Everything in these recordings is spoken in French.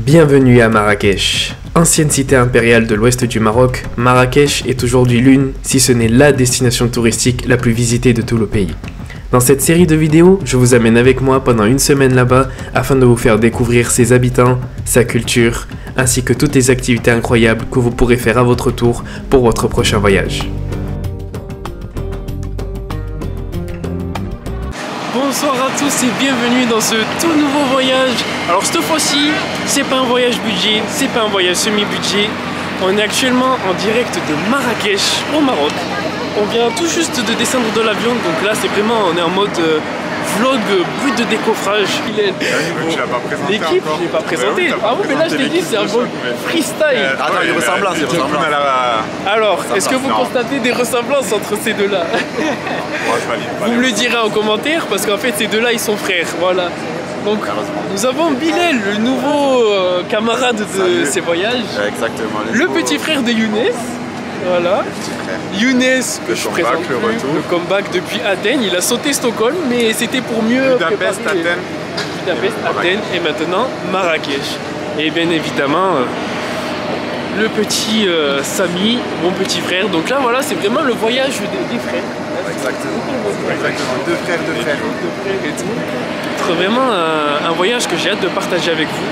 Bienvenue à Marrakech. Ancienne cité impériale de l'ouest du Maroc, Marrakech est aujourd'hui l'une, si ce n'est la destination touristique la plus visitée de tout le pays. Dans cette série de vidéos, je vous amène avec moi pendant une semaine là-bas afin de vous faire découvrir ses habitants, sa culture, ainsi que toutes les activités incroyables que vous pourrez faire à votre tour pour votre prochain voyage. Bonsoir à tous et bienvenue dans ce tout nouveau voyage. Alors cette fois-ci, c'est pas un voyage budget, c'est pas un voyage semi-budget. On est actuellement en direct de Marrakech au Maroc. On vient tout juste de descendre de l'avion, donc là c'est vraiment, on est en mode vlog brut de décoffrage. L'équipe, je l'ai pas présenté. Ah oui, mais là je t'ai dit, c'est un vlog freestyle. Attends, il y a des ressemblances, Alors, est-ce que vous constatez des ressemblances entre ces deux-là? Vous me le direz en commentaire, parce qu'en fait ces deux-là ils sont frères, voilà. Donc nous avons Bilal, le nouveau camarade de ces voyages. Exactement. Le petit frère de Younes. Voilà. Younes, que je présente plus, le comeback depuis Athènes. Il a sauté Stockholm, mais c'était pour mieux Budapest, Athènes et maintenant Marrakech. Et bien évidemment, le petit Samy, mon petit frère. Donc là, voilà, c'est vraiment le voyage des frères. Exactement. Deux frères et tout. C'est vraiment un voyage que j'ai hâte de partager avec vous.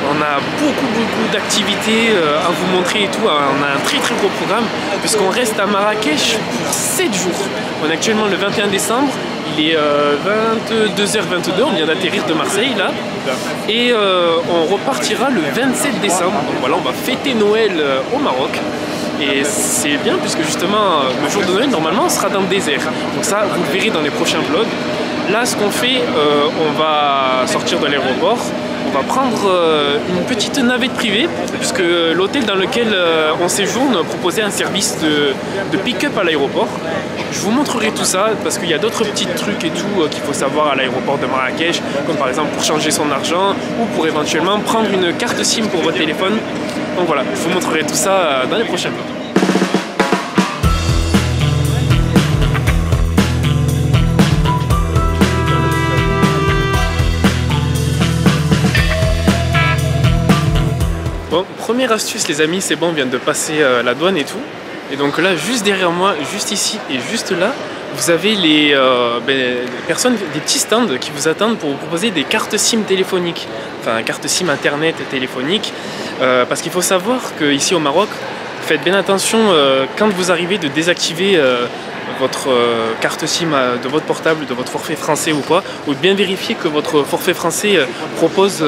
On a beaucoup d'activités à vous montrer et tout. On a un très gros programme puisqu'on reste à Marrakech pour 7 jours. On est actuellement le 21 décembre. Il est 22h22, on vient d'atterrir de Marseille là. Et on repartira le 27 décembre. Donc voilà, on va fêter Noël au Maroc. Et c'est bien puisque justement le jour de Noël normalement on sera dans le désert. Donc ça vous le verrez dans les prochains vlogs. Là ce qu'on fait, on va sortir de l'aéroport. On va prendre une petite navette privée puisque l'hôtel dans lequel on séjourne proposait un service de pick-up à l'aéroport. Je vous montrerai tout ça parce qu'il y a d'autres petits trucs et tout qu'il faut savoir à l'aéroport de Marrakech, comme par exemple pour changer son argent ou pour éventuellement prendre une carte SIM pour votre téléphone. Donc voilà, je vous montrerai tout ça dans les prochains vlogs. Bon, première astuce les amis, c'est bon, on vient de passer la douane et tout. Et donc là, juste derrière moi, juste ici et juste là, vous avez les personnes, des petits stands qui vous attendent pour vous proposer des cartes SIM téléphoniques. Enfin, cartes SIM internet et téléphonique. Parce qu'il faut savoir qu'ici au Maroc, faites bien attention quand vous arrivez de désactiver votre carte SIM de votre portable, de votre forfait français ou quoi, ou de bien vérifier que votre forfait français propose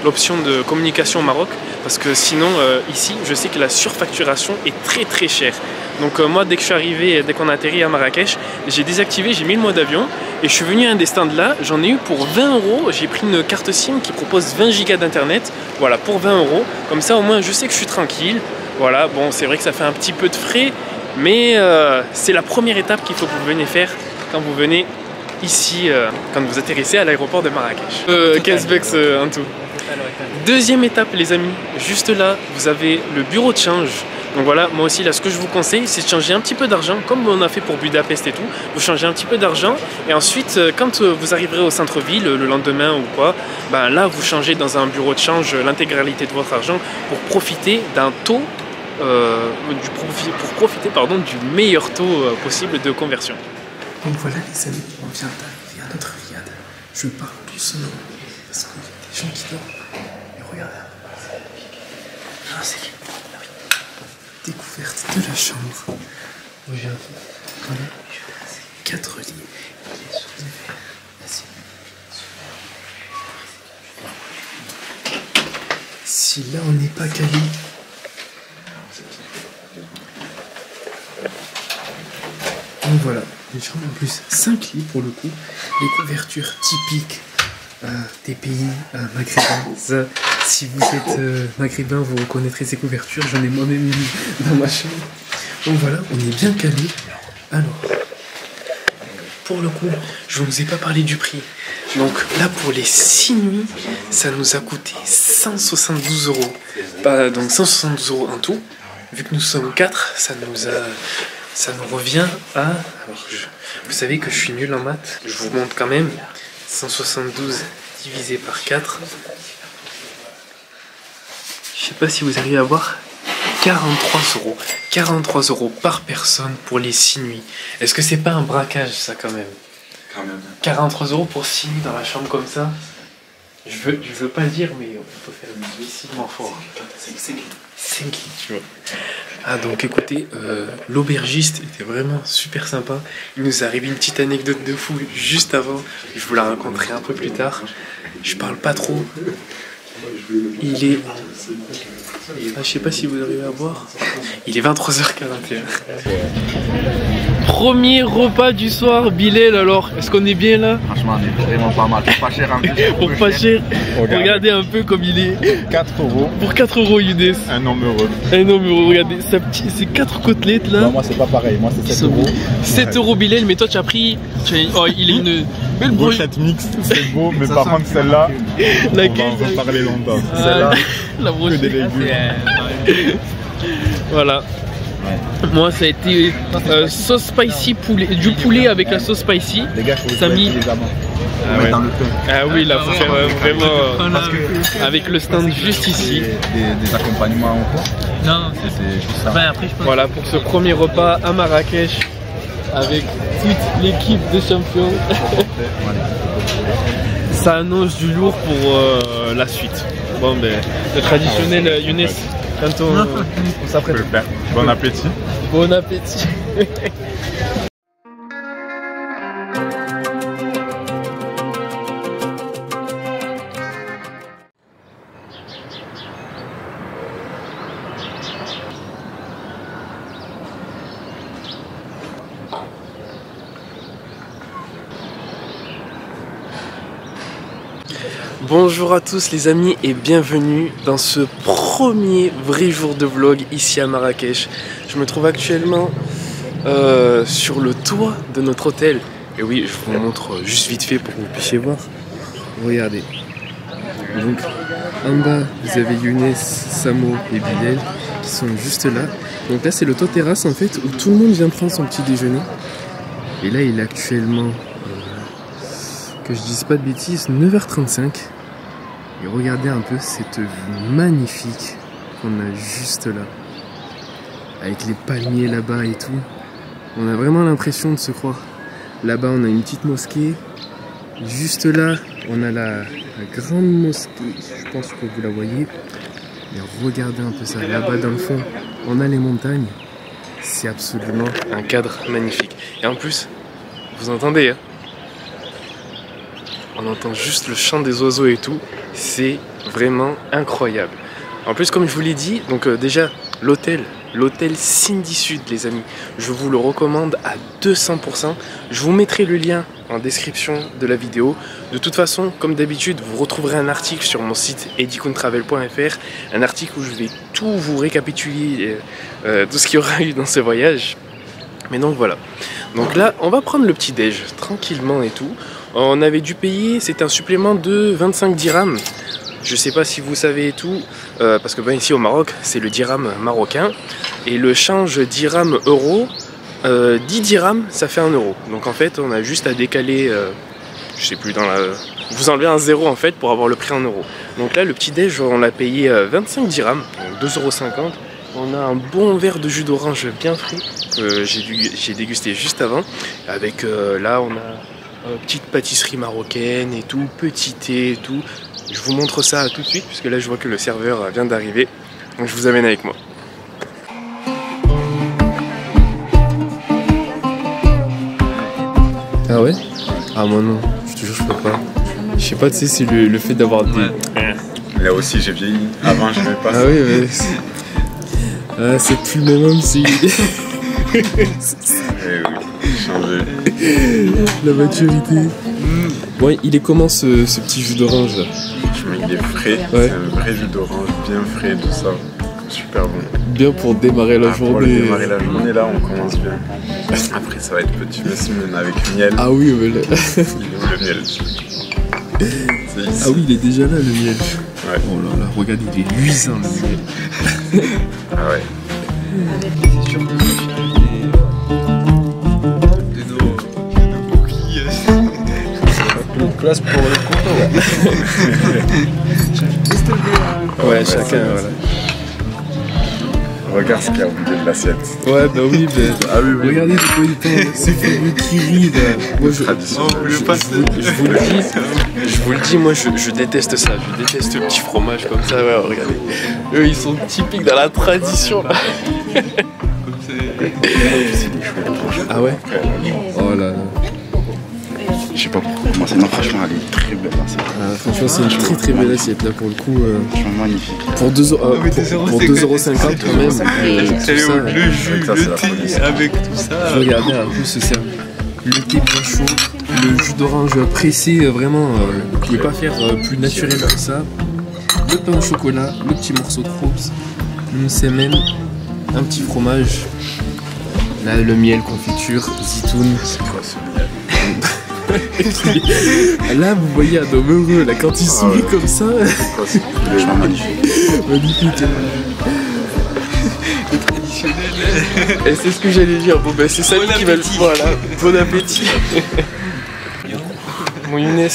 l'option de communication au Maroc, parce que sinon ici je sais que la surfacturation est très chère. Donc moi dès que je suis arrivé, dès qu'on a atterri à Marrakech, j'ai désactivé, j'ai mis le mode avion et je suis venu à un des stands là, j'en ai eu pour 20 €, j'ai pris une carte SIM qui propose 20 Go d'internet, voilà pour 20 €, comme ça au moins je sais que je suis tranquille. Voilà, bon c'est vrai que ça fait un petit peu de frais, mais c'est la première étape qu'il faut que vous venez faire quand vous venez ici, quand vous atterrissez à l'aéroport de Marrakech. 15 bucks en tout. Deuxième étape les amis, juste là vous avez le bureau de change. Donc voilà, moi aussi là ce que je vous conseille c'est de changer un petit peu d'argent, comme on a fait pour Budapest et tout. Vous changez un petit peu d'argent et ensuite quand vous arriverez au centre-ville le lendemain ou quoi, ben là vous changez dans un bureau de change l'intégralité de votre argent pour profiter d'un taux pour profiter du meilleur taux possible de conversion. Donc voilà les amis, on vient d'arriver à notre riad. Je parle doucement parce qu'il y a des gens qui dorment. Et regarde là. Ah, c'est découverte de la chambre. Regarde. Voilà. 4 lits. Si là on n'est pas calé. Donc voilà, une chambre en plus 5 lits pour le coup, les couvertures typiques des pays maghrébins. Si vous êtes maghrébin, vous reconnaîtrez ces couvertures, j'en ai moi-même mis dans ma chambre. Donc voilà, on est bien calé. Alors, pour le coup, je ne vous ai pas parlé du prix. Donc là, pour les 6 nuits, ça nous a coûté 172 €. Donc 172 € en tout. Vu que nous sommes 4, ça nous revient à... Alors, vous savez que je suis nul en maths, je vous montre quand même. 172 divisé par 4. sais pas si vous arrivez à voir, 43 euros. 43 euros par personne pour les 6 nuits. Est-ce que c'est pas un braquage ça quand même? Quand même. 43 euros pour 6 nuits dans la chambre comme ça. Je veux pas le dire, mais on peut faire difficilement fort. 5 lits, tu vois. Ah donc écoutez, l'aubergiste était vraiment super sympa. Il nous est arrivé une petite anecdote de fou juste avant. Je vous la raconterai un peu plus tard. Je parle pas trop. Il est... je sais pas si vous arrivez à voir. Il est 23h41. Premier repas du soir, Bilal, alors, est-ce qu'on est bien là? Franchement, on est vraiment pas mal. Pour pas cher en plus. Pour pas cher. Regardez un peu comme il est. 4 euros. Pour 4 euros, Younes. Un homme heureux. Un homme heureux, regardez, c'est 4 côtelettes là. Non, moi c'est pas pareil, moi c'est 7 euros. 7 euros Bilal, mais toi tu as pris. Oh, il est une belle Brochette mixte, c'est beau, mais par contre celle-là, laquelle, on va en reparler longtemps. Celle-là, la brochette. Que des légumes. Voilà. Moi ça a été sauce spicy poulet, du poulet avec la sauce spicy. Les gars, faut ça mis les amants. Ah, ouais. Dans le pain. Ah oui, là faut faire vraiment avec le stand juste ici. Des accompagnements ou quoi? Non, c'est juste ça. Ben, après, je pense... Voilà pour ce premier repas à Marrakech avec toute l'équipe des champions. Ça annonce du lourd pour la suite. Bon ben le traditionnel Younes. Quand on s'apprête. Bon appétit. Bon appétit. Bonjour à tous les amis et bienvenue dans ce premier vrai jour de vlog ici à Marrakech. Je me trouve actuellement sur le toit de notre hôtel. Et oui, je vous montre juste vite fait pour que vous puissiez voir. Regardez. Donc en bas vous avez Younes, Samo et Bilal qui sont juste là. Donc là c'est le toit terrasse en fait où tout le monde vient prendre son petit déjeuner. Et là il est actuellement, que je dise pas de bêtises, 9h35. Et regardez un peu cette vue magnifique qu'on a juste là. Avec les palmiers là-bas et tout. On a vraiment l'impression de se croire. Là-bas on a une petite mosquée. Juste là on a la grande mosquée. Je pense que vous la voyez. Et regardez un peu ça. Là-bas dans le fond on a les montagnes. C'est absolument un cadre magnifique. Et en plus, vous entendez hein, on entend juste le chant des oiseaux et tout. C'est vraiment incroyable. En plus, comme je vous l'ai dit, donc déjà l'hôtel Cindy Sud, les amis, je vous le recommande à 200%. Je vous mettrai le lien en description de la vidéo. De toute façon, comme d'habitude, vous retrouverez un article sur mon site edicontravel.fr, un article où je vais tout vous récapituler, tout ce qu'il y aura eu dans ce voyage. Mais donc voilà. Donc là, on va prendre le petit déj tranquillement et tout. On avait dû payer, c'était un supplément de 25 dirhams. Je sais pas si vous savez et tout, parce que ben, ici au Maroc, c'est le dirham marocain. Et le change dirham-euro, 10 dirhams, ça fait 1 euro. Donc en fait, on a juste à décaler, je sais plus, vous enlevez un zéro en fait pour avoir le prix en euros. Donc là, le petit déj, on l'a payé 25 dirhams, donc 2,50 €. On a un bon verre de jus d'orange bien frais que j'ai dégusté juste avant. Avec là, on a petite pâtisserie marocaine et tout, petit thé et tout. Je vous montre ça tout de suite puisque là je vois que le serveur vient d'arriver. Donc je vous amène avec moi. Ah ouais? Ah moi non, je te jure je peux pas. Je sais pas, tu sais, c'est le fait d'avoir des... Là aussi j'ai vieilli, avant je ne pas. Ah oui, mais... Ah c'est plus le même homme si... Eh oui, changé. La maturité. Bon, il est comment ce petit jus d'orange là? Il est frais, ouais. C'est un vrai jus d'orange, bien frais, tout ça. Super bon. Bien pour démarrer la journée. Pour démarrer la journée, là, on commence bien. Après, ça va être petit messime avec miel. Ah oui, mais là... Il est où le miel? Ah oui, il est déjà là, le miel. Ouais. Oh là là, regardez, il est luisant, le miel. Ah ouais. C'est sûr que de nos bouquilles. Une place pour le couteau. Ouais, chacun, voilà. Regarde ce qu'il y a au milieu de l'assiette. Ouais, bah oui, Ah oui, oui. Regardez de quoi il parle, c'est fameux Kiri là. Moi je vous le dis, moi je déteste ça, je déteste le petit fromage comme ça, ouais, regardez. Eux ils sont typiques dans la tradition là. Ah ouais? Oh là là. Je sais pas pourquoi. Moi, c'est non, franchement, elle est très belle l'assiette. Ah, franchement, c'est une très très belle assiette là pour le coup. Franchement, magnifique. Pour 2,50€ quand même. Tout ça, Le jus, Ça, c'est le la folie, thé ça. avec tout ça. regardez un peu ce serve. Le thé bien chaud, le jus d'orange pressé, vraiment, vous pouvez pas faire plus naturel que ça. Le pain au chocolat, le petit morceau de croûte, une semaine, un petit fromage. Là, le miel, confiture, zitoun. C'est quoi ce miel? Là, vous voyez un homme heureux, là, quand il sourit comme ça. C'est quoi ce Franchement, magnifique. Magnifique. Et c'est ce que j'allais dire, bon ben c'est ça qui va le voilà, bon appétit. Mon Younes,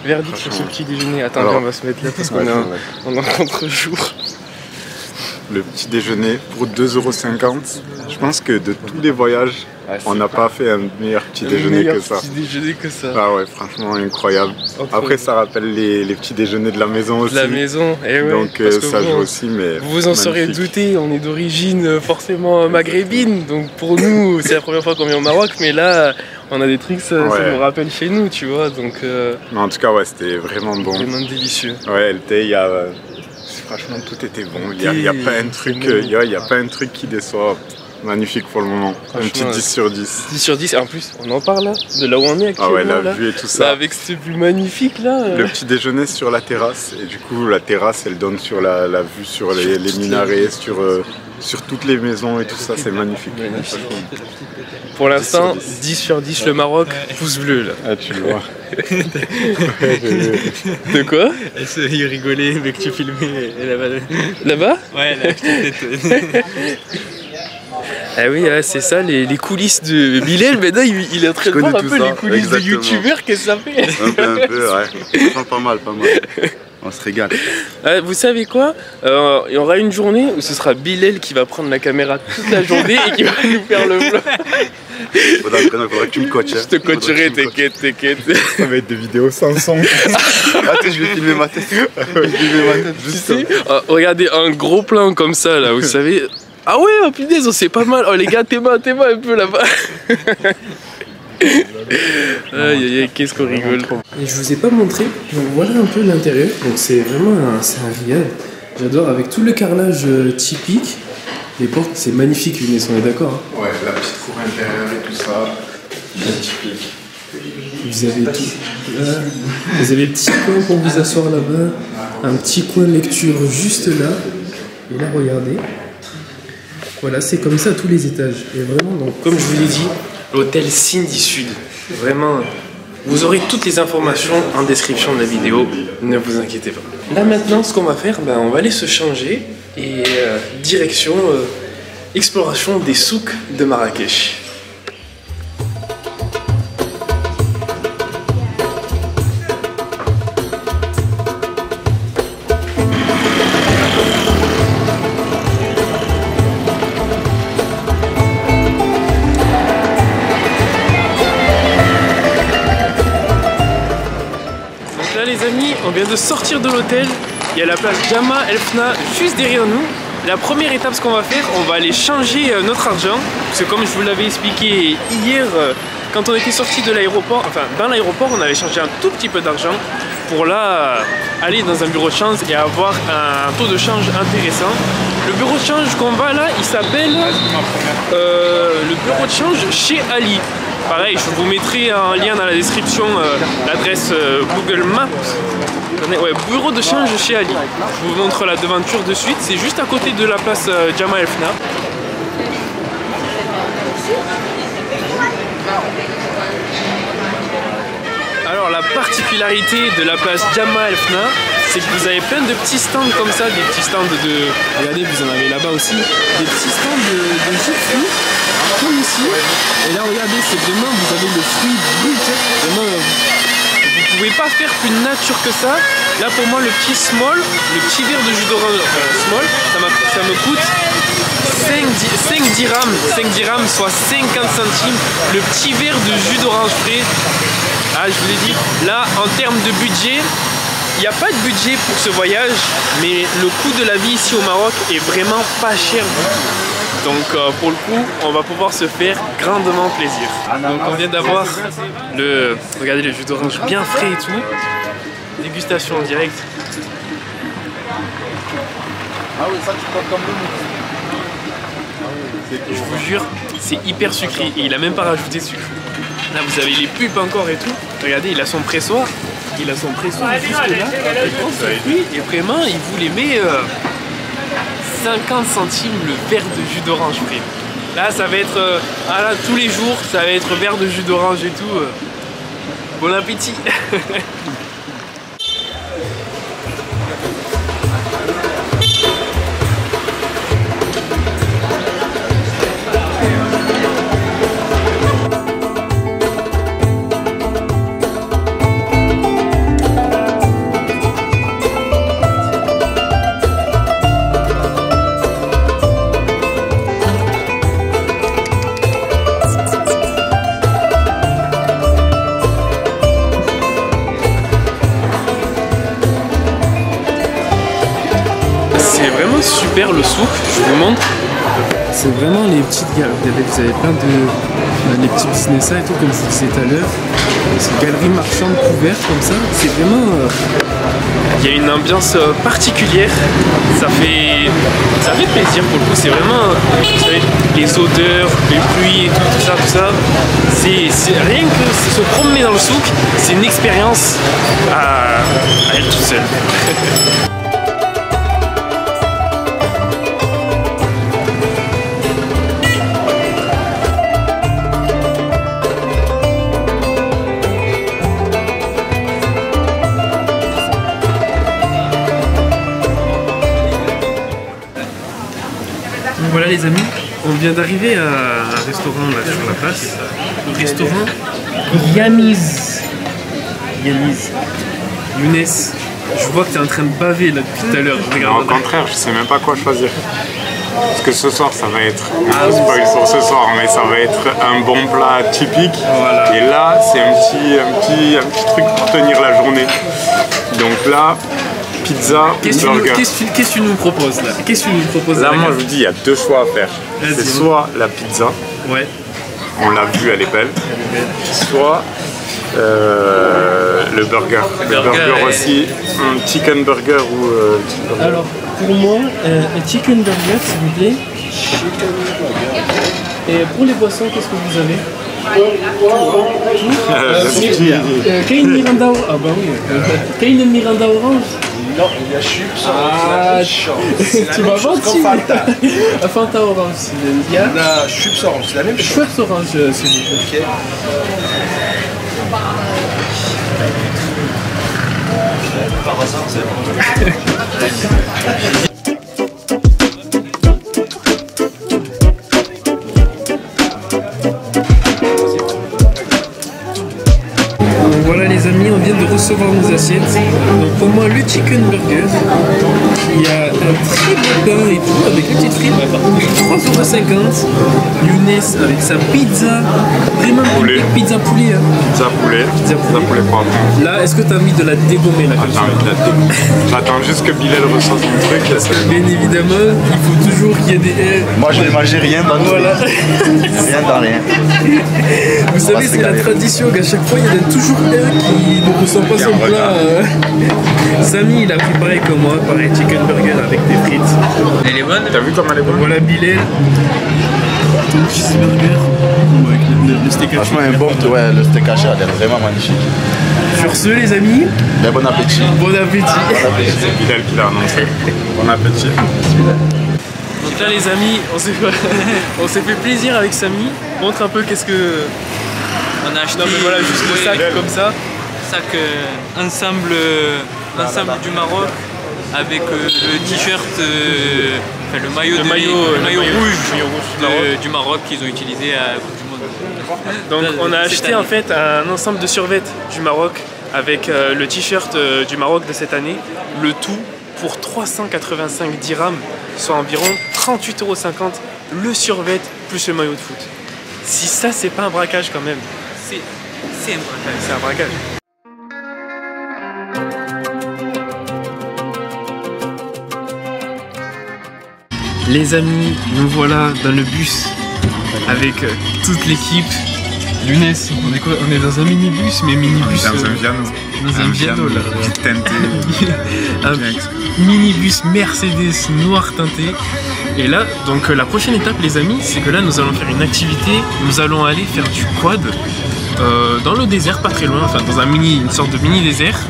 verdict sur ce petit déjeuner. Attends, Alors, on va se mettre là parce qu'on est en contre-jour. Le petit déjeuner pour 2,50€. Je pense que de tous les voyages, on n'a pas fait un meilleur petit déjeuner que ça. Petit déjeuner que ça. Ah ouais, franchement incroyable. Après, ça rappelle les petits déjeuners de la maison aussi. De la maison, et ouais. Donc parce que ça bon, joue aussi, mais vous vous en serez magnifique. douté, on est d'origine forcément maghrébine, donc pour nous c'est la première fois qu'on vient au Maroc, mais là on a des trucs, ça nous rappelle chez nous, tu vois, donc Mais en tout cas, ouais, c'était vraiment bon. vraiment délicieux. Ouais, le thé, il y a... franchement, tout était bon. Il y a pas un truc, il y a pas un truc qui déçoit. Magnifique pour le moment. Un petit 10 sur 10. 10 sur 10, et en plus on en parle là, de là où on est actuellement. Ah ouais, la là. vue et tout Là, ça. avec cette vue magnifique là. Le petit déjeuner sur la terrasse, et du coup la terrasse elle donne sur la vue sur les minarets, sur toutes les maisons et tout ça, c'est magnifique. Pour l'instant, 10 sur 10. 10 sur 10 le Maroc, pouce bleu là. Ah tu vois. De quoi? Il rigolait, mais que tu filmais là-bas. Là-bas? Ouais, la petite tête. Ah oui, c'est ça, les coulisses de Bilal. Maintenant, il est en train de connais voir un tout peu ça, les coulisses de exactement. youtubeurs, qu'est-ce que ça fait? Un peu, ouais. Franchement, pas mal. On se régale. Vous savez quoi? Il y aura une journée où ce sera Bilal qui va prendre la caméra toute la journée et qui va nous faire le vlog. Faudrait que tu me coaches. Je te coacherai, t'inquiète. Ça va être des vidéos sans son. Attends, je vais filmer ma tête. Tu sais, regardez un gros plan comme ça là, vous savez. Ah ouais, oh punaise, c'est pas mal. Oh les gars, tes mains un peu là-bas. Aïe, qu'est-ce qu'on rigole. Et je vous ai pas montré, donc voilà un peu l'intérieur. Donc c'est vraiment c'est un riad. J'adore avec tout le carrelage typique. Les portes, c'est magnifique, Younes, on est d'accord. Hein. Ouais, la petite cour intérieure et tout ça, bien typique. Vous avez tout. Vous avez le petit coin pour vous asseoir là-bas. Un petit coin lecture juste là. Et là, regardez. Voilà, c'est comme ça à tous les étages. Et vraiment, donc, Comme je vous l'ai dit, l'hôtel Cindy Sud. Vraiment, vous aurez toutes les informations en description de la vidéo. Ne vous inquiétez pas. Là maintenant, ce qu'on va faire, on va aller se changer et direction exploration des souks de Marrakech. On vient de sortir de l'hôtel, il y a la place Jama El Fna juste derrière nous. La première étape, ce qu'on va faire, on va aller changer notre argent. Parce que comme je vous l'avais expliqué hier, quand on était sorti de l'aéroport, enfin dans l'aéroport, on avait changé un tout petit peu d'argent pour là aller dans un bureau de change et avoir un taux de change intéressant. Le bureau de change qu'on va là, il s'appelle le bureau de change chez Ali. Pareil, je vous mettrai un lien dans la description, l'adresse Google Maps. Ouais, bureau de change chez Ali. Je vous montre la devanture de suite. C'est juste à côté de la place Jama El Fna. Alors la particularité de la place Jama El Fna, c'est que vous avez plein de petits stands comme ça, des petits stands de... Regardez, vous en avez là-bas aussi. Des petits stands de jus de fruits, comme ici. Et là, regardez, c'est vraiment, vous avez le fruit brut. Vraiment, vous pouvez pas faire plus nature que ça. Là pour moi le petit small, le petit verre de jus d'orange small, ça me coûte 5 dirhams, soit 50 centimes. Le petit verre de jus d'orange frais. Ah, je vous l'ai dit, là en termes de budget, il n'y a pas de budget pour ce voyage, mais le coût de la vie ici au Maroc est vraiment pas cher du tout. Donc pour le coup, on va pouvoir se faire grandement plaisir. Donc on vient d'avoir regardez le jus d'orange bien frais et tout. Dégustation en direct. Ah oui, ça tu prends comme Je vous jure, c'est hyper sucré et il a même pas rajouté de sucre. Là vous avez les pulpes encore et tout. Regardez, il a son pressoir. Il a son pressoir juste là. Et vraiment, il vous les met 50 centimes le verre de jus d'orange frais. Là, ça va être là, tous les jours, ça va être verre de jus d'orange et tout. Bon appétit. Super le souk, je vous montre. C'est vraiment les petites galeries. Vous avez plein de les petits business et tout, comme je vous disais tout à l'heure. C'est galeries marchandes couvertes comme ça. C'est vraiment. Il y a une ambiance particulière. Ça fait plaisir pour le coup. C'est vraiment vous savez, les odeurs, les pluies et tout ça. C'est rien que se promener dans le souk, c'est une expérience à elle toute seule. Voilà les amis, on vient d'arriver à un restaurant là sur la place. Le restaurant Yamiz. Younes, je vois que tu es en train de baver là depuis tout à l'heure. Non, au contraire, je sais même pas quoi choisir. Parce que ce soir ça va être, c'est pas pour ce soir, mais ça va être un bon plat typique. Voilà. Et là c'est un petit truc pour tenir la journée. Donc là, pizza, burger. Qu'est-ce que tu nous proposes là? Là, moi je vous dis, il y a deux choix à faire. C'est soit la pizza, ouais. On l'a vu, elle est belle. Soit le burger. Le burger aussi, un chicken burger ou burger. Alors, pour moi, un chicken burger s'il vous plaît. Et pour les boissons, qu'est-ce que vous avez? Kain Miranda orange. Ah bah oui. Kain Miranda orange. Non, il y a Chups. Tu m'as menti. Fanta orange. Il y a Chups orange, c'est la même chose. Chups orange, s'il vous plaît. Par hasard, c'est Voilà les amis, on vient de recevoir nos assiettes. Donc pour moi le chicken burger, il y a un très bon pain et tout avec une petite frite, 3,50 €. Younes avec sa pizza, vraiment poulet. Pizza poulet. Hein. Pizza poulet poivron. Là, est-ce que tu as envie de la dégommer là? J'attends juste que Bilal reçoive mon truc. Bien évidemment, il faut toujours qu'il y ait des... Moi je vais manger rien dans tout. Voilà. Rien dans rien. Vous savez, c'est la tradition qu'à chaque fois, il y en a toujours un qui ne ressent pas son plat. Samy, il a pris pareil comme moi, pareil, chicken burger avec des frites. Elle est bonne? T'as vu comme elle est bonne? Voilà Bilal. Ton cheeseburger avec le steak haché. Franchement, le steak haché a l'air vraiment magnifique. Sur ce, les amis, Mais bon appétit. bon appétit. C'est Bilal qui l'a annoncé. Bon appétit. Donc là, les amis, on s'est fait plaisir avec Samy. Montre un peu qu'est-ce que... On a acheté Non mais voilà, juste le sac comme ça. sac ensemble du Maroc avec le t-shirt, enfin le maillot rouge du Maroc qu'ils ont utilisé à la Coupe du Monde. Donc on a acheté en fait un ensemble de survêtements du Maroc avec le t-shirt du Maroc de cette année, le tout pour 385 dirhams, soit environ 38,50 €, le survêt plus le maillot de foot. Si ça c'est pas un braquage quand même. C'est un braquage. C'est un braquage. Les amis, nous voilà dans le bus avec toute l'équipe. Younes, on est dans un minibus, mais minibus. Dans un Viano. Dans un Viano là. Teinté. Un minibus Mercedes noir teinté. Et là, donc la prochaine étape, les amis, c'est que là nous allons faire une activité. Nous allons aller faire du quad dans le désert, pas très loin, enfin dans une sorte de mini désert.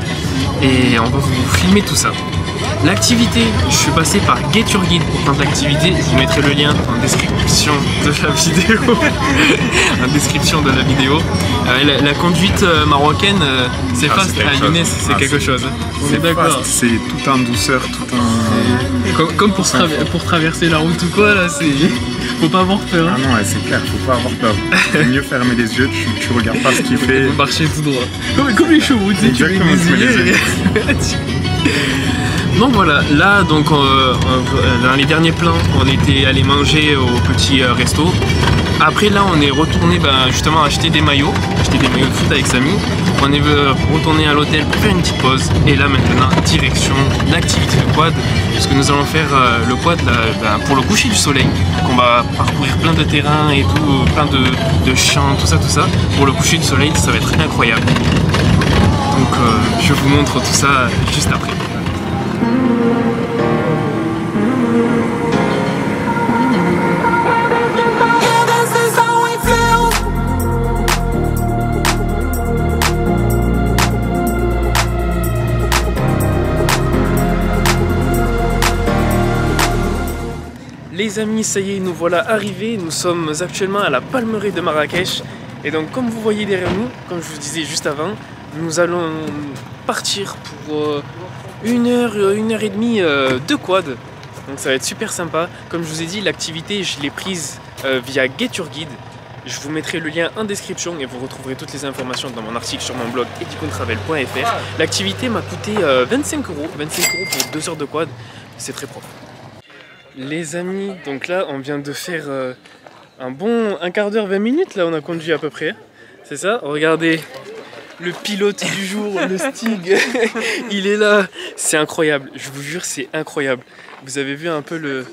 Et on va vous filmer tout ça. L'activité, je suis passé par Get Your Guide pour prendre l'activité. Je vous mettrai le lien en description de la vidéo. En description de la vidéo. La conduite marocaine, c'est fast. Younes, c'est quelque chose. On est d'accord. C'est tout en douceur, tout en. Comme pour traverser la route ou quoi, là, c'est. Faut pas avoir peur. Ah non, c'est clair, faut pas avoir peur. Faut mieux fermer les yeux, tu regardes pas ce qu'il fait. Marcher tout droit. Comme les chevaux, tu sais, tu mets les yeux. Donc voilà, là donc dans les derniers plans, on était allé manger au petit resto. Après là, on est retourné justement acheter des maillots de foot avec Samy. On est retourné à l'hôtel pour faire une petite pause. Et là maintenant, direction l'activité de quad, parce que nous allons faire le quad là, pour le coucher du soleil. Donc on va parcourir plein de terrains et tout, plein de champs, tout ça. Pour le coucher du soleil, ça va être incroyable. Donc je vous montre tout ça juste après. Les amis, ça y est, nous voilà arrivés. Nous sommes actuellement à la Palmeraie de Marrakech. Et donc, comme vous voyez derrière nous, comme je vous disais juste avant, nous allons partir pour une heure et demie de quad. Donc ça va être super sympa. Comme je vous ai dit, l'activité, je l'ai prise via Get Your Guide. Je vous mettrai le lien en description et vous retrouverez toutes les informations dans mon article sur mon blog edicontravel.fr. L'activité m'a coûté 25 €. 25 € pour 2 heures de quad. C'est très propre. Les amis, donc là on vient de faire un quart d'heure, 20 minutes, là on a conduit à peu près, c'est ça? Regardez, le pilote du jour, le Stig, il est là, c'est incroyable, je vous jure c'est incroyable. Vous avez vu un peu le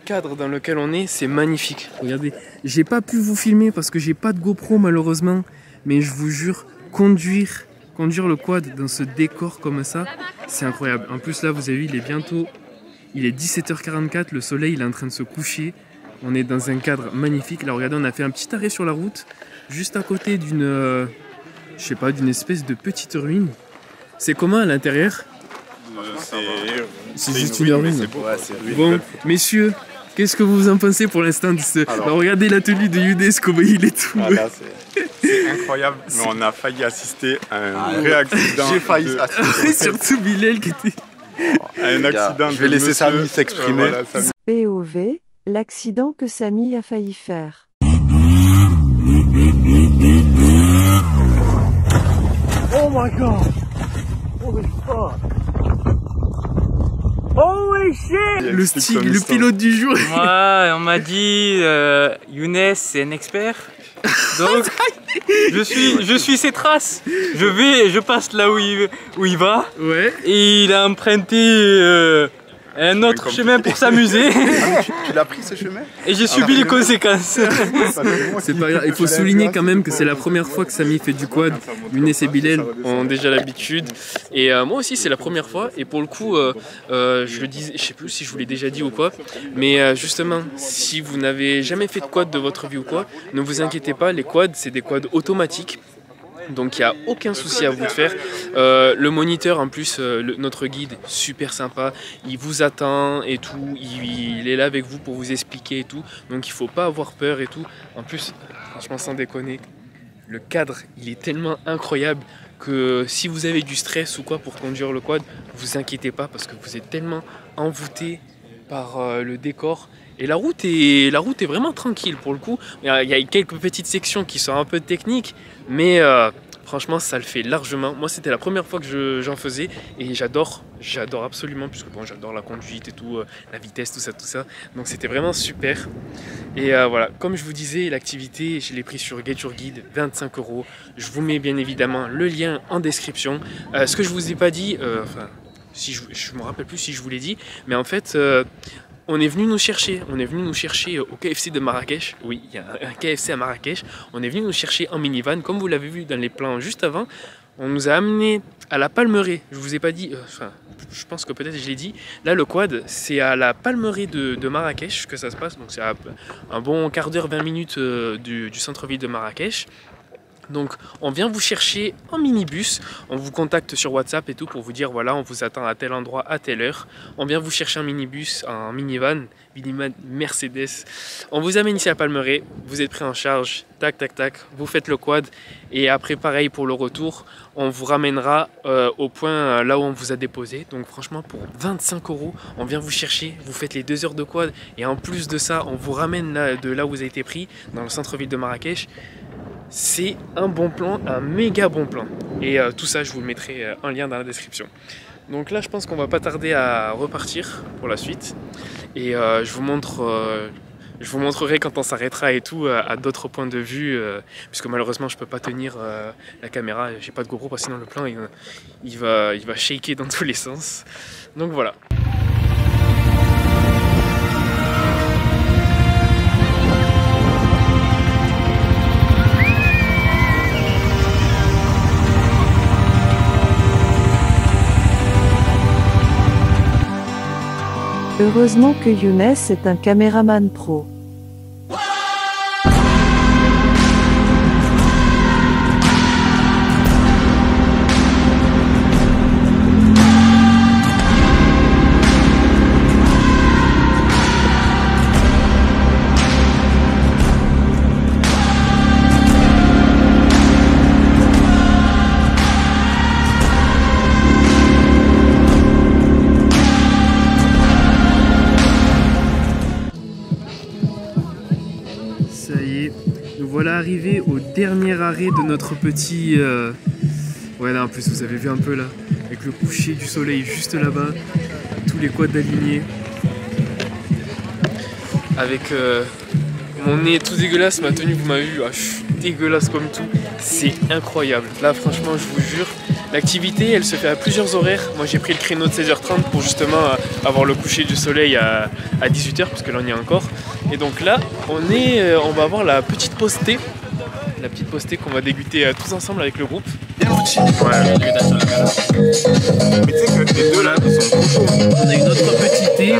cadre dans lequel on est, c'est magnifique, regardez. J'ai pas pu vous filmer parce que j'ai pas de GoPro malheureusement, mais je vous jure, conduire le quad dans ce décor comme ça, c'est incroyable. En plus là vous avez vu, il est 17h44, le soleil il est en train de se coucher. On est dans un cadre magnifique. Là regardez, on a fait un petit arrêt sur la route, juste à côté d'une, je sais pas, d'une espèce de petite ruine. C'est comment à l'intérieur? C'est juste une ruine. Ouais, c'est bon, messieurs, qu'est-ce que vous en pensez pour l'instant de ce... Alors, regardez la tenue de Younes, comment il est tout. C'est incroyable, mais on a failli assister à un vrai accident. J'ai failli assister. Surtout Bilal qui était... Un accident. Je vais laisser Samy s'exprimer. Voilà, POV, l'accident que Samy a failli faire. Oh my god! Holy fuck! Holy shit! Le Stig, le pilote du jour! Moi, on m'a dit Younes c'est un expert. Donc je suis ses traces. Je passe là où il va. Ouais. Et il a emprunté un autre chemin pour s'amuser. Tu l'as pris ce chemin? Et j'ai subi les conséquences. C'est pas grave. Il faut souligner quand même que c'est la première fois que Samy fait du quad. Younes et Bilal ont déjà l'habitude. Et moi aussi c'est la première fois. Et pour le coup, je le dis, je sais plus si je vous l'ai déjà dit ou quoi. Mais justement, si vous n'avez jamais fait de quad de votre vie ou quoi, ne vous inquiétez pas, les quads c'est des quads automatiques. Donc il n'y a aucun souci à vous de faire. Le moniteur en plus, notre guide, super sympa, il vous attend et tout, il est là avec vous pour vous expliquer et tout. Donc il ne faut pas avoir peur et tout. En plus, franchement sans déconner, le cadre il est tellement incroyable que si vous avez du stress ou quoi pour conduire le quad, vous inquiétez pas parce que vous êtes tellement envoûté par le décor. Et la route est vraiment tranquille pour le coup. Il y a quelques petites sections qui sont un peu techniques, mais Franchement, ça le fait largement. Moi, c'était la première fois que j'en faisais et j'adore absolument, puisque bon, j'adore la conduite et tout, la vitesse, tout ça. Donc c'était vraiment super. Et voilà, comme je vous disais, l'activité, je l'ai pris sur Get Your Guide, 25 €. Je vous mets bien évidemment le lien en description. Ce que je vous ai pas dit, enfin, si je me rappelle plus si je vous l'ai dit, mais en fait, on est venu nous chercher au KFC de Marrakech. Oui, il y a un KFC à Marrakech. On est venu nous chercher en minivan, comme vous l'avez vu dans les plans juste avant. On nous a amené à la Palmeraie. Je vous ai pas dit, enfin, je pense que peut-être je l'ai dit. Là, le quad, c'est à la Palmeraie de Marrakech que ça se passe. Donc c'est à un bon quart d'heure, 20 minutes du centre-ville de Marrakech. Donc on vient vous chercher en minibus, on vous contacte sur WhatsApp et tout pour vous dire voilà, on vous attend à tel endroit à telle heure. On vient vous chercher en minibus, en minivan Mercedes. On vous amène ici à Palmeraie, vous êtes pris en charge, tac, vous faites le quad et après pareil pour le retour, on vous ramènera au point là où on vous a déposé. Donc franchement pour 25 €, on vient vous chercher, vous faites les 2 heures de quad et en plus de ça, on vous ramène de là où vous avez été pris, dans le centre-ville de Marrakech. C'est un bon plan, un méga bon plan. Et tout ça, je vous le mettrai en lien dans la description. Donc là, je pense qu'on va pas tarder à repartir pour la suite. Et je vous montrerai quand on s'arrêtera et tout à d'autres points de vue. Puisque malheureusement, je peux pas tenir la caméra. J'ai pas de GoPro parce que sinon le plan il va shaker dans tous les sens. Donc voilà. Heureusement que Younes est un caméraman pro. Voilà arrivé au dernier arrêt de notre petit... Ouais là en plus vous avez vu un peu là, avec le coucher du soleil juste là-bas, tous les quads alignés. Avec mon nez tout dégueulasse, ma tenue vous m'avez vu, je suis dégueulasse comme tout, c'est incroyable. Là franchement je vous jure, l'activité elle se fait à plusieurs horaires. Moi j'ai pris le créneau de 16h30 pour justement avoir le coucher du soleil à 18h parce que là on y est encore. Et donc là on va avoir la petite pause thé. La petite pause thé qu'on va déguster tous ensemble avec le groupe. Ouais. Mais tu sais que les deux là ils sont trop chauds. On a une autre petite thé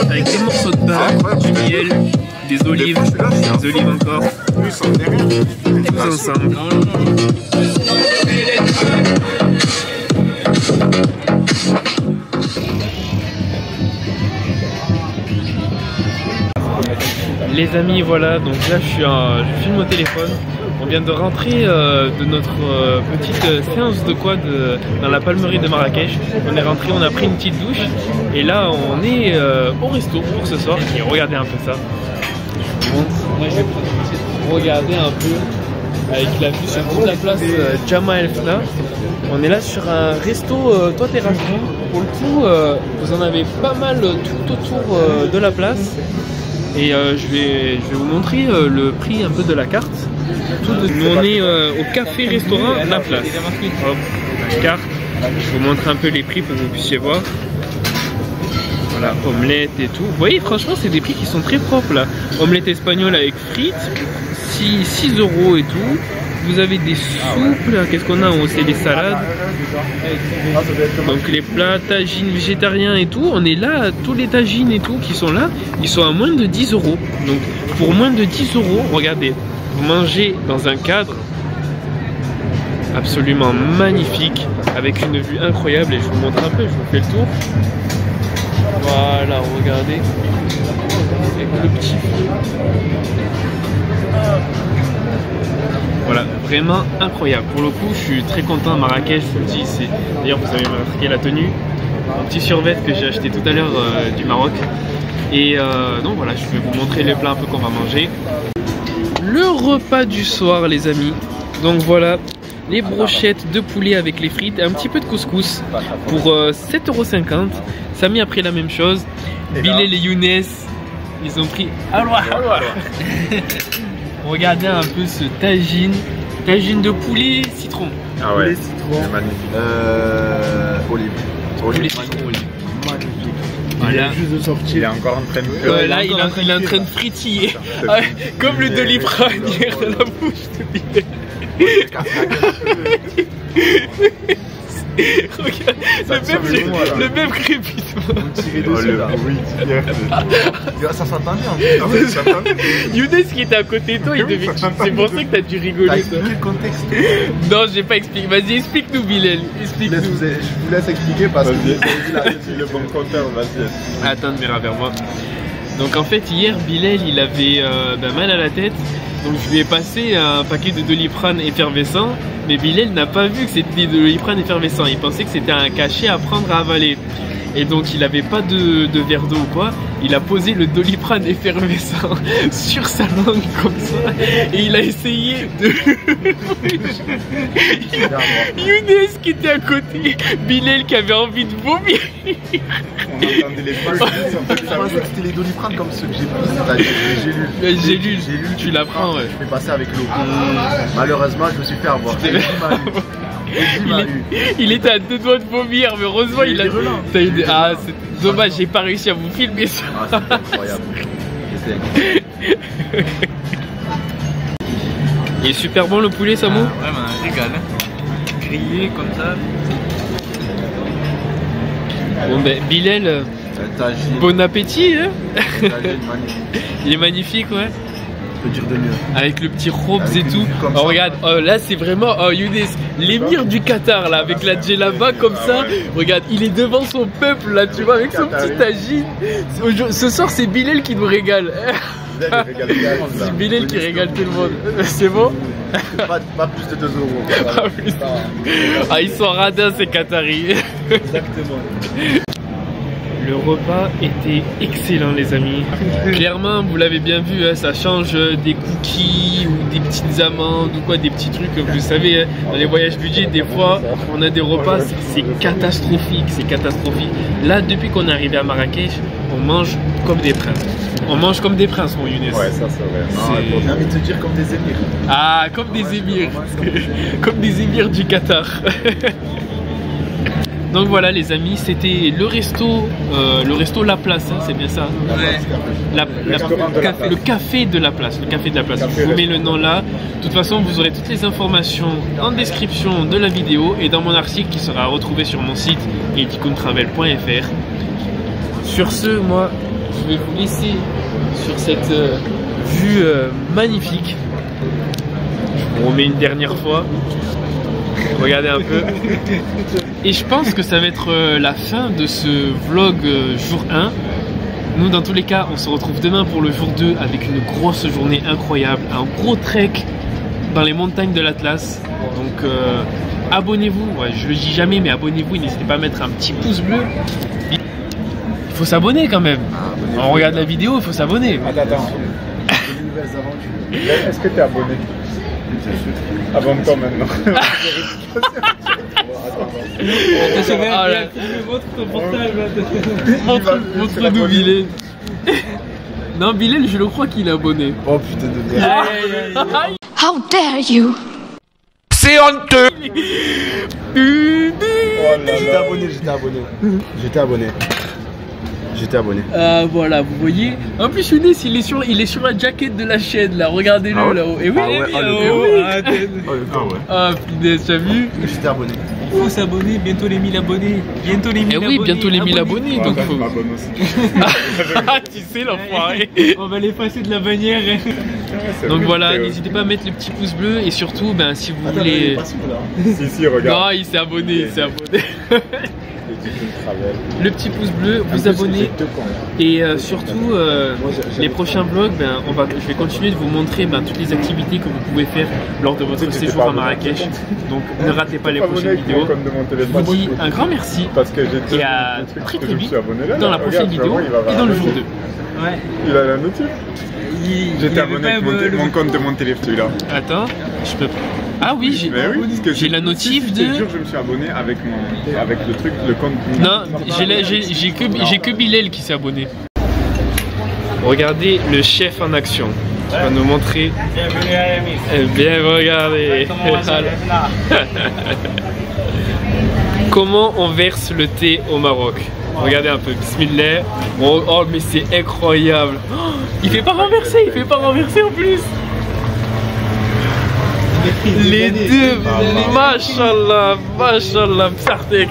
avec des morceaux de pain, du miel, des olives encore. Ils sont derrière. Tous ensemble. Les amis, voilà, donc là je filme au téléphone. On vient de rentrer de notre petite séance de quad dans la Palmeraie de Marrakech. On est rentré, on a pris une petite douche et là on est au resto pour ce soir. Et regardez un peu ça. Je vous montre. Moi je vais regarder un peu avec la vue sur toute la place Jemaa El Fna. On est là sur un resto toit terrasse. Pour le coup, vous en avez pas mal tout autour de la place. Et je vais vous montrer le prix un peu de la carte. Nous on est au café-restaurant La Place. Hop, la carte. Je vous montre un peu les prix pour que vous puissiez voir. Voilà, omelette et tout. Vous voyez, franchement, c'est des prix qui sont très propres là. Omelette espagnole avec frites, 6 € et tout. Vous avez des soupes là, qu'est-ce qu'on a? C'est des salades. Donc les plats tagines végétariens et tout, on est là, tous les tagines et tout qui sont là, ils sont à moins de 10 €. Donc pour moins de 10 €, regardez, vous mangez dans un cadre absolument magnifique, avec une vue incroyable et je vous montre un peu, je vous fais le tour. Voilà, regardez, avec le petit... Voilà, vraiment incroyable. Pour le coup, je suis très content à Marrakech, je vous le dis. D'ailleurs, vous avez remarqué la tenue, un petit survêt que j'ai acheté tout à l'heure du Maroc. Et donc voilà, je vais vous montrer les plats un peu qu'on va manger. Le repas du soir, les amis. Donc voilà, les brochettes de poulet avec les frites et un petit peu de couscous pour 7,50 €. Samy a pris la même chose. Bilal et Younes, ils ont pris. Regardez un peu ce tagine. Tagine de poulet citron. Ah ouais, citron. c'est magnifique. Olive. Poulet citron, olive. Magnifique. Voilà. Juste de sortir. Il est encore en train de Là, il est en train de fritiller. Comme le Doliprane hier dans la bouche de Bilal. Regarde, le même crépitement. Ça s'entend bien. Younes qui était à côté de toi, c'est pour ça que t'as dû rigoler. T'as expliqué le contexte? Non, j'ai pas expliqué. Vas-y, explique-nous, Bilal. Explique-nous. Je vous laisse expliquer parce que c'est le bon compteur, vas-y. Attends, viens vers moi. Donc en fait, hier, Bilal, il avait mal à la tête. Donc je lui ai passé un paquet de Doliprane effervescent. Mais Bilal n'a pas vu que c'était de Doliprane effervescent. Il pensait que c'était un cachet à prendre à avaler. Et donc il n'avait pas de verre d'eau ou quoi. Il a posé le Doliprane effervescent sur sa langue comme ça. Et il a essayé de... Younes qui était à côté. Bilal qui avait envie de vomir. On entendait les bulles. je pensais que c'était les Doliprane comme ceux que j'ai pris, c'est-à-dire les gélules. J'ai lu, tu la prends, ouais. Je fais passer avec l'eau. Malheureusement, je me suis fait avoir. Il était à 2 doigts de vomir, mais heureusement il a... Ah, c'est dommage, j'ai pas réussi à vous filmer ça. Ah, c'est incroyable. Il est super bon le poulet, Samou. Vraiment, un régal. Grillé comme ça. Bon ben, Bilal, bon appétit, hein. Il est magnifique, ouais. Dire de mieux. Avec le petit robes avec et tout. Oh, regarde, là c'est vraiment Younes, l'émir du Qatar là, avec la djellaba comme ça. Regarde, il est devant son peuple là, tu vois, avec son petit tagine. Ce soir c'est Bilal qui nous régale. C'est Bilal qui régale tout le monde. C'est bon? Pas plus de 2 €. Ah, ils sont radins ces Qataris. Exactement. Le repas était excellent les amis. Clairement, vous l'avez bien vu, hein, ça change des cookies ou des petites amandes ou quoi, des petits trucs. Vous savez, hein, dans les voyages budget, des fois, on a des repas, c'est catastrophique, c'est catastrophique. Là, depuis qu'on est arrivé à Marrakech, on mange comme des princes. On mange comme des princes, mon Younes. Ouais, ça c'est vrai. J'ai envie de te dire comme des émirs. Ah, comme des émirs. Comme des émirs du Qatar. Donc voilà les amis, c'était le resto La Place, hein, c'est bien ça? Ouais. Le café de la place, le café de la place. Je vous mets le nom là. De toute façon, vous aurez toutes les informations en description de la vidéo et dans mon article qui sera retrouvé sur mon site edicountravel.fr. Sur ce, moi, je vais vous laisser sur cette vue magnifique. Je vous remets une dernière fois. Regardez un peu. Et je pense que ça va être la fin de ce vlog jour 1. Nous dans tous les cas on se retrouve demain pour le jour 2 avec une grosse journée incroyable. Un gros trek dans les montagnes de l'Atlas. Donc abonnez-vous, ouais, je le dis jamais mais abonnez-vous et n'hésitez pas à mettre un petit pouce bleu. Il faut s'abonner quand même. On regarde la vidéo, il faut s'abonner. Attends. Est-ce que tu es abonné? Abonne-toi maintenant. Ah là. Montre-nous Bilal. Non, Bilal, je le crois qu'il est abonné. Oh putain de merde. How dare you? C'est honteux. J'étais abonné. Ah voilà, vous voyez. En plus Younes, il est sur la jaquette de la chaîne là, regardez-le là-haut. Et oui, ah punaise, t'as vu? J'étais abonné. Il faut s'abonner, bientôt les 1000 abonnés. Bientôt les 1000 abonnés. abonnés. Oui, bientôt les 1000 abonnés, donc faut... Ah, tu sais l'enfoiré. On va l'effacer de la bannière. Donc voilà, n'hésitez pas à mettre le petit pouce bleu et surtout, ben, si vous voulez... Si, regarde. Non, il s'est abonné, Le petit pouce bleu, vous abonnez et surtout les prochains vlogs, je vais continuer de vous montrer toutes les activités que vous pouvez faire lors de votre séjour à Marrakech. Donc ne ratez pas les prochaines vidéos. Je vous dis un grand merci et à très vite dans la prochaine vidéo et dans le jour 2. Ouais. Il a la notif. J'étais abonné avec mon compte de mon téléphone là. Attends, je peux pas. Ah oui, j'ai la notif de... Je te jure, je me suis abonné avec le truc, le compte. Non, j'ai que Bilal qui s'est abonné. Regardez le chef en action. Il va nous montrer. Bien regardez. Comment on verse le thé au Maroc. Regardez un peu, bismillah. Oh mais c'est incroyable. Oh, il fait pas renverser en plus. Les deux, mashallah, psartek.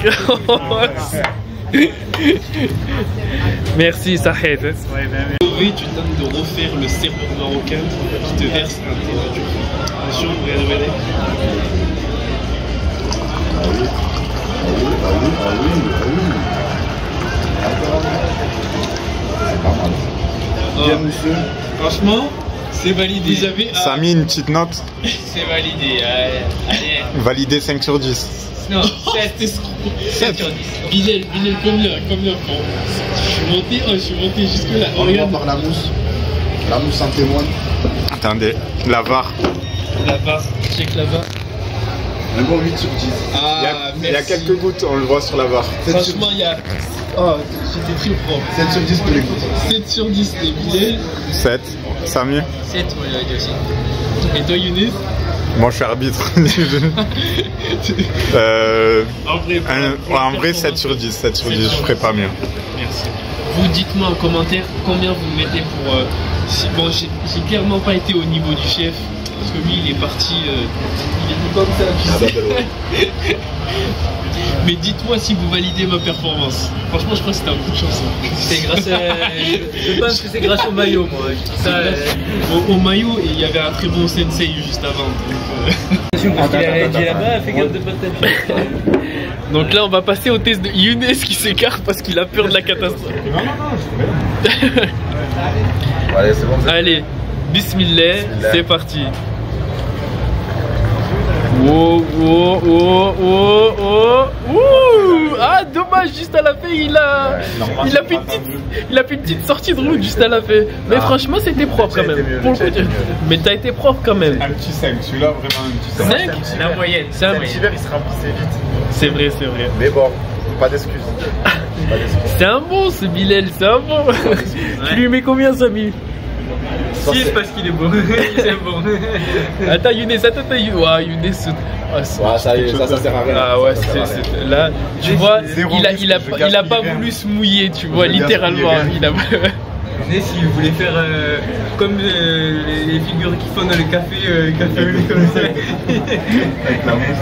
Merci Sahed. Tu tentes de refaire le serveur marocain qui te verse un thé de Turquie. Attention, regardez. Bien, monsieur. Franchement, c'est validé. Ça a mis une petite note. C'est validé. Allez. Validé 5 sur 10. Non, 7 sur 10. Bilal, comme là. Bon, je suis monté jusque là. Regarde par la mousse. La mousse en témoigne. Attendez, la VAR. Check la VAR. Un bon 8 sur 10. Il y a quelques gouttes, on le voit sur la VAR. Franchement, il y a... Oh, j'étais très propre. 7 sur 10 pour les gouttes. 7 sur 10 les Bilal. 7, Samy. 7, moi j'avais dit aussi. Et toi, Younes? Moi je suis arbitre. En vrai 7 sur 10, je ferai pas mieux. Merci. Vous dites-moi en commentaire combien vous mettez pour... Bon, j'ai clairement pas été au niveau du chef. Parce que lui il est parti, il est comme ça, tu sais. Mais dites-moi si vous validez ma performance. Franchement je crois que c'était un coup de chance. C'est grâce je pense que c'est grâce au maillot moi. Ça, au maillot, et il y avait un très bon sensei juste avant. Parce qu'il a dit là-bas, fais gaffe de pas taper. Donc là on va passer au test de Younes qui s'écarte parce qu'il a peur de la catastrophe. Allez, c'est bon. Allez, bismillah, c'est parti. Oh. Ah dommage, juste à la fin il a fait une petite sortie de route juste à la fin. Mais franchement c'était propre quand même. Mais t'as été propre quand même. Un petit 5, celui-là vraiment un petit 5. 5 La moyenne. C'est un petit verre, il se remplissait vite. C'est vrai. Mais bon, pas d'excuses. C'est un bon ce Bilal, c'est un bon. Tu lui mets combien Samy? 6 parce qu'il est bon. Il est bon. Attends Younes, Younes. Ça sert à rien. Ah ouais, là, tu vois, il a pas voulu se mouiller, tu vois, littéralement. Younes, il voulait faire comme les figures qui font dans le café, comme ça. Avec la mousse.